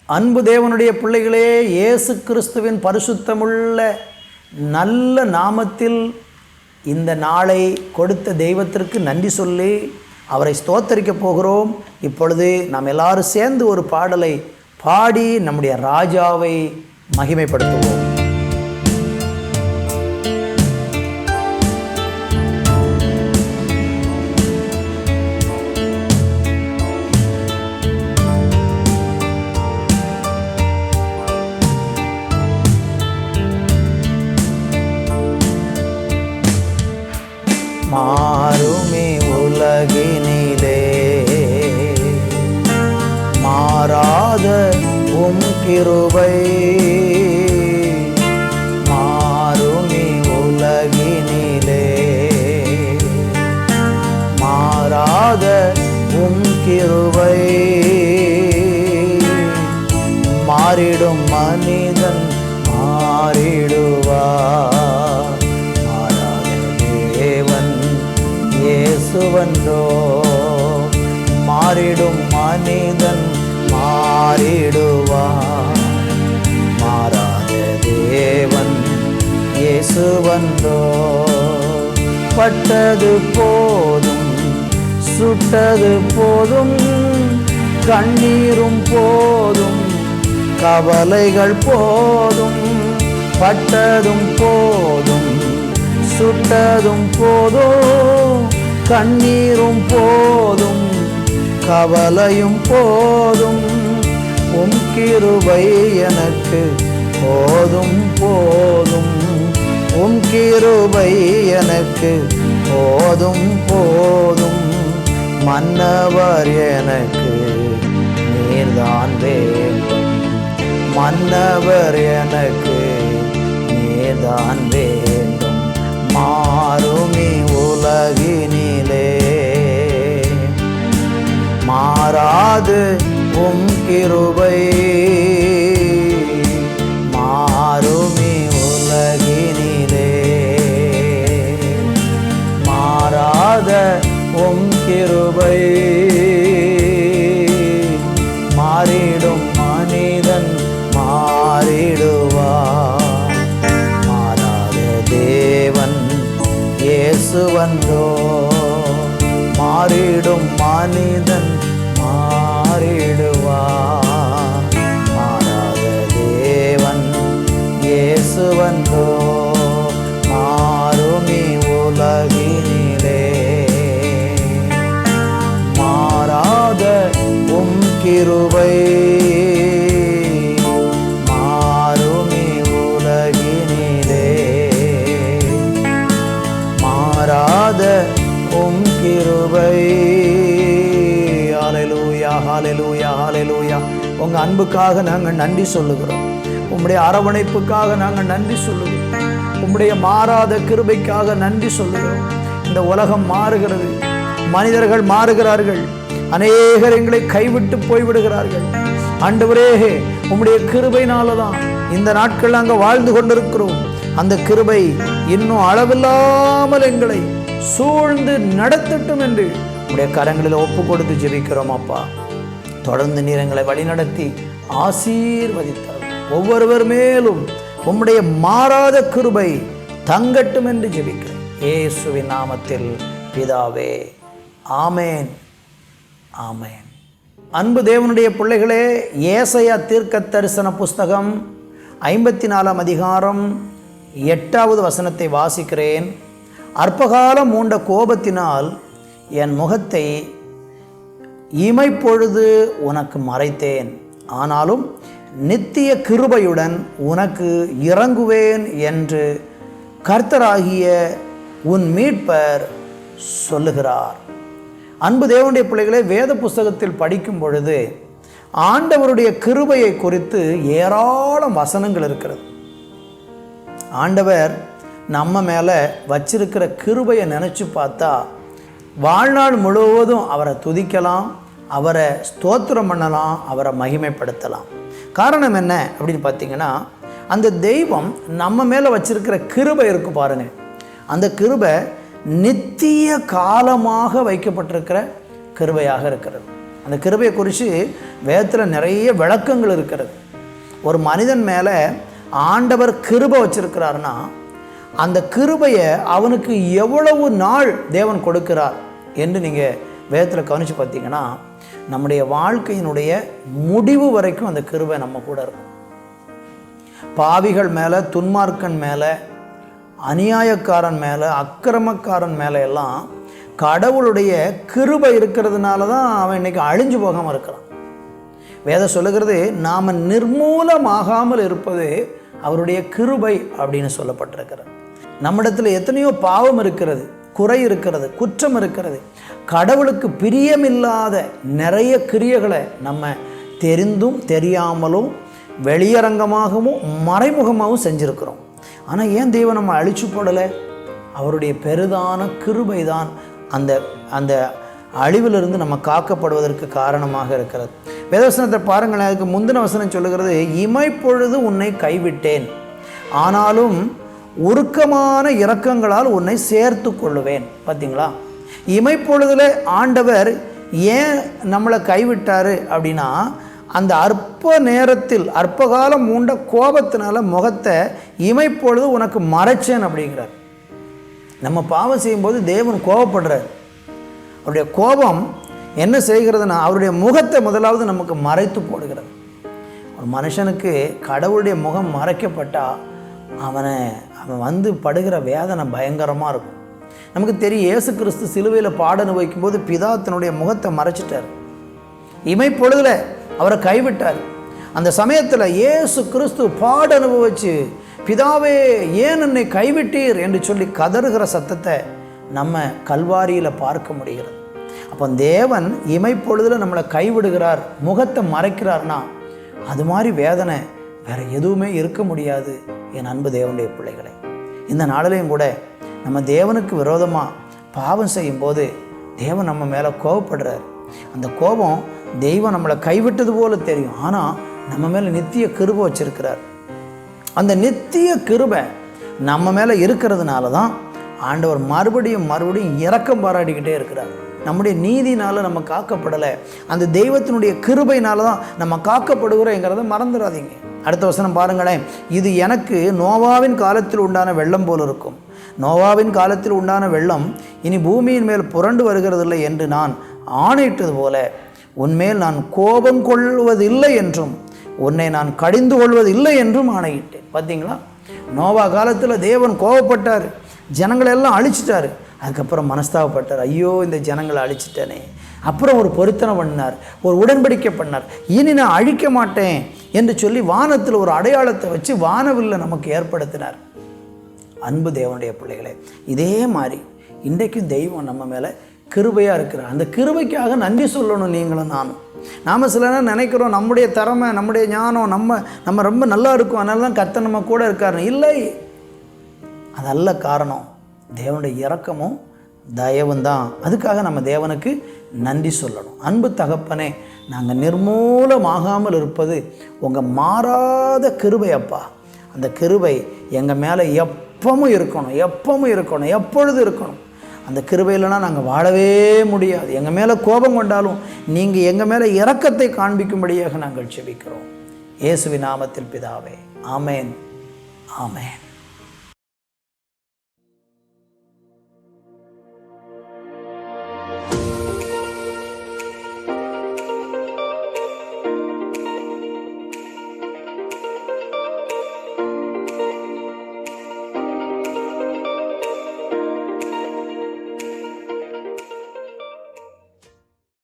அன்பு தேவனுடைய பிள்ளைகளே, இயேசு கிறிஸ்துவின் பரிசுத்தமுள்ள நல்ல நாமத்தில் இந்த நாளை கொடுத்த தெய்வத்திற்கு நன்றி சொல்லி அவரை ஸ்தோத்தரிக்க போகிறோம். இப்பொழுது நாம் எல்லாரும் சேர்ந்து ஒரு பாடலை பாடி நம்முடைய ராஜாவை மகிமைப்படுத்துவோம். மாறுமே உலகினிலே மாறாத உம் கிருபை, மாறுமே உலகினிலே மாறாத உம் கிருபை, மாறிடும் மனிதன் மாறிடுவார், இயேசுவன்றோ மாறிடும் மனிதன் மாறிடுவார், மாறாத தேவன் இயேசுவன்றோ. பட்டது போதும் சுட்டது போதும், கண்ணீரும் போதும் கவலைகள் போதும், பட்டதும் போதும் சுட்டதும் போதும், கண்ணீரும் போதும் கவலையும் போதும், உம் கிருபை எனக்கு போதும் போதும், உம் கிருபை எனக்கு போதும் போதும், மன்னவர் எனக்கு நீர்தான் வேண்டும், மன்னவர் எனக்கு நீர்தான் வேண்டும். மாறுமே உலகினிலே மாறாது உம் கிருபை, மாறுமே உலகினிலே மாறாத உம் கிருபை, மாறிடும் மனிதன் மாறிடுவார், மாறாத தேவன் இயேசுவன்றோ, மாறிடும் மனிதன் மாறிடுவார், மாறாத தேவன் இயேசுவன்றோ, மாறுமே உலகினிலே மாறாத உம் கிருபை, மாறுமே உலகினிலே மாறாத உம் கிருபை. ஹல்லேலூயா ஹல்லேலூயா ஹல்லேலூயா. உங்க அன்புக்காக நாங்கள் நன்றி சொல்லுகிறோம், உம்முடைய அரவணைப்புக்காக நாங்கள் நன்றி சொல்லுகிறோம், உம்முடைய மாறாத கிருபைக்காக நன்றி சொல்லுகிறோம். இந்த உலகம் மாறுகிறது, மனிதர்கள் மாறுகிறார்கள், அநேகர் எங்களை கைவிட்டு போய்விடுகிறார்கள். ஆண்டவரே, உம்முடைய கிருபையினால தான் இந்த நாட்கள் நாங்கள் வாழ்ந்து கொண்டிருக்கிறோம். அந்த கிருபை இன்னும் அளவில்லாமல் எங்களை சூழ்ந்து நடத்தட்டும் என்று உடைய கரங்களில் ஒப்பு கொடுத்து ஜெபிக்கிறோம். அப்பா, தொடர்ந்து நீர் எங்களை வழிநடத்தி ஆசீர்வதித்தார். ஒவ்வொருவர் மேலும் உம்முடைய மாறாத கிருபை தங்கட்டும் என்று ஜெபிக்கிறேன் இயேசுவின் நாமத்தில் பிதாவே, ஆமேன் ஆமேன். அன்பு தேவனுடைய பிள்ளைகளே, ஏசாயா தீர்க்க தரிசன புஸ்தகம் 54 அதிகாரம் 8வது வசனத்தை வாசிக்கிறேன். அற்பகாலம் மூண்ட கோபத்தினால் என் முகத்தை இமைப்பொழுது உனக்கு மறைத்தேன், ஆனாலும் நித்திய கிருபையுடன் உனக்கு இறங்குவேன் என்று கர்த்தராகிய உன் மீட்பர் சொல்லுகிறார். அன்பு தேவனுடைய பிள்ளைகளே, வேத புஸ்தகத்தில் படிக்கும் பொழுது ஆண்டவருடைய கிருபையை குறித்து ஏராளம் வசனங்கள் இருக்கிறது. ஆண்டவர் நம்ம மேலே வச்சிருக்கிற கிருபையை நினச்சி பார்த்தா வாழ்நாள் முழுவதும் அவரை துதிக்கலாம், அவரை ஸ்தோத்திரம் பண்ணலாம், அவரை மகிமைப்படுத்தலாம். காரணம் என்ன அப்படின்னு பார்த்தீங்கன்னா, அந்த தெய்வம் நம்ம மேலே வச்சிருக்கிற கிருபை இருக்கு பாருங்க, அந்த கிருபை நித்திய காலமாக வைக்கப்பட்டிருக்கிற கிருபையாக இருக்கிறது. அந்த கிருபையை குறித்து வேதத்தில் நிறைய விளக்கங்கள் இருக்கிறது. ஒரு மனிதன் மேலே ஆண்டவர் கிருபை வச்சிருக்கிறாருன்னா அந்த கிருபையை அவனுக்கு எவ்வளவு நாள் தேவன் கொடுக்கிறார் என்று நீங்கள் வேதத்தில் கவனித்து பார்த்தீங்கன்னா நம்முடைய வாழ்க்கையினுடைய முடிவு வரைக்கும் அந்த கிருபை நம்ம கூட இருக்கும். பாவிகள் மேலே, துன்மார்க்கன் மேலே, அநியாயக்காரன் மேலே, அக்கிரமக்காரன் மேலே எல்லாம் கடவுளுடைய கிருபை இருக்கிறதுனால தான் அவன் இன்னைக்கு அழிஞ்சு போகாமல் இருக்கிறான். வேதம் சொல்லுகிறது நாம் நிர்மூலமாகாமல் இருப்பது அவருடைய கிருபை அப்படின்னு சொல்லப்பட்டிருக்கிறது. நம்மிடத்தில் எத்தனையோ பாவம் இருக்கிறது, குறை இருக்கிறது, குற்றம் இருக்கிறது. கடவுளுக்கு பிரியமில்லாத நிறைய கிரியைகளை நம்ம தெரிந்தும் தெரியாமலும் வெளியரங்கமாகவும் மறைமுகமாகவும் செஞ்சுருக்கிறோம். ஆனால் ஏன் தேவன் நம்ம அழிச்சு போடலை? அவருடைய பெரிதான கிருபை தான் அந்த அந்த அழிவிலிருந்து நம்ம காக்கப்படுவதற்கு காரணமாக இருக்கிறது. வேதவசனத்தை பாருங்களேன், அதுக்கு முந்தின வசனம் சொல்லுகிறது, இமைப்பொழுது உன்னை கைவிட்டேன், ஆனாலும் உருக்கமான இரக்கங்களால் உன்னை சேர்த்து கொள்ளுவேன். பார்த்தீங்களா, இமைப்பொழுதில் ஆண்டவர் ஏன் நம்மளை கைவிட்டார் அப்படின்னா அந்த அற்ப நேரத்தில் அற்ப காலம் மூண்ட கோபத்தினால முகத்தை இமைப்பொழுது உனக்கு மறைச்சேன் அப்படிங்கிறார். நம்ம பாவம் செய்யும்போது தேவன் கோபப்படுறார். அவருடைய கோபம் என்ன செய்கிறதுனா அவருடைய முகத்தை முதலாவது நமக்கு மறைத்து போடுகிறது. ஒரு மனுஷனுக்கு கடவுளுடைய முகம் மறைக்கப்பட்டால் அவன் வந்து படுகிற வேதனை பயங்கரமாக இருக்கும். நமக்கு தெரியும், இயேசு கிறிஸ்து சிலுவையில் பாட அனுபவிக்கும் போது பிதா தன்னுடைய முகத்தை மறைச்சிட்டார். இமைப்பொழுதில் அவரை கைவிட்டார். அந்த சமயத்தில் இயேசு கிறிஸ்து பாட அனுபவிச்சு, பிதாவே ஏன் என்னை கைவிட்டீர் என்று சொல்லி கதறுகிற சத்தத்தை நம்ம கல்வாரியில் பார்க்க முடிகிறது. அப்போ தேவன் இமைப்பொழுதில் நம்மளை கைவிடுகிறார், முகத்தை மறைக்கிறார்னா அது மாதிரி வேதனை வேறு எதுவுமே இருக்க முடியாது. என் அன்பு தேவனுடைய பிள்ளைகளை, இந்த நாளிலையும் கூட நம்ம தேவனுக்கு விரோதமாக பாவம் செய்யும்போது தேவன் நம்ம மேலே கோபப்படுறார். அந்த கோபம் தெய்வம் நம்மளை கைவிட்டது போல தெரியும், ஆனால் நம்ம மேலே நித்திய கிருபை வச்சிருக்கிறார். அந்த நித்திய கிருபை நம்ம மேலே இருக்கிறதுனால தான் ஆண்டவர் மறுபடியும் இரக்கம் பாராட்டிக்கிட்டே இருக்கிறார். நம்முடைய நீதினால் நம்ம காக்கப்படலை, அந்த தெய்வத்தினுடைய கிருபையினால தான் நம்ம காக்கப்படுகிறோங்கிறத மறந்துடாதீங்க. அடுத்த வசனம் பாருங்களேன், இது எனக்கு நோவாவின் காலத்தில் உண்டான வெள்ளம் போல் இருக்கும். நோவாவின் காலத்தில் உண்டான வெள்ளம் இனி பூமியின் மேல் புரண்டு வருகிறதில்லை என்று நான் ஆணையிட்டது போல உன்மேல் நான் கோபம் கொள்வதில்லை என்றும் உன்னை நான் கடிந்து கொள்வதில்லை என்றும் ஆணையிட்டேன். பார்த்தீங்களா, நோவா காலத்தில் தேவன் கோபப்பட்டார், ஜனங்களெல்லாம் அழிச்சிட்டாரு. அதுக்கப்புறம் மனஸ்தாபப்பட்டார், ஐயோ இந்த ஜனங்களை அழிச்சிட்டேனே. அப்புறம் ஒரு பொருத்தனை பண்ணார், ஒரு உடன்படிக்கை பண்ணார், இனி நான் அழிக்க மாட்டேன் என்று சொல்லி வானத்தில் ஒரு அடையாளத்தை வச்சு வானவில்லை நமக்கு ஏற்படுத்தினார். அன்பு தேவனுடைய பிள்ளைகளே, இதே மாதிரி இன்றைக்கும் தெய்வம் நம்ம மேலே கிருபையாக இருக்கிறார். அந்த கிருபைக்காக நன்றி சொல்லணும் நீங்களும் நானும். நாம் சில நேரம் நினைக்கிறோம் நம்முடைய திறமை, நம்முடைய ஞானம், நம்ம ரொம்ப நல்லா இருக்கும், அதனால தான் கர்த்தர் நம்ம கூட இருக்காரு. இல்லை, அதல்ல காரணம். தேவனுடைய இரக்கமும் தயவும் தான். அதுக்காக நம்ம தேவனுக்கு நன்றி சொல்லணும். அன்பு தகப்பனே, நாங்கள் நிர்மூலமாகாமல் இருப்பது உங்கள் மாறாத கிருபை அப்பா. அந்த கிருபை எங்கள் மேலே எப்பவும் இருக்கணும், எப்பொழுது இருக்கணும். அந்த கிருபை இல்லைனா நாங்கள் வாழவே முடியாது. எங்கள் மேலே கோபம் கொண்டாலும் நீங்கள் எங்கள் மேலே இரக்கத்தை காண்பிக்கும்படியாக நாங்கள் ஜெபிக்கிறோம். இயேசுவின் நாமத்தில் பிதாவே, ஆமேன், ஆமேன்.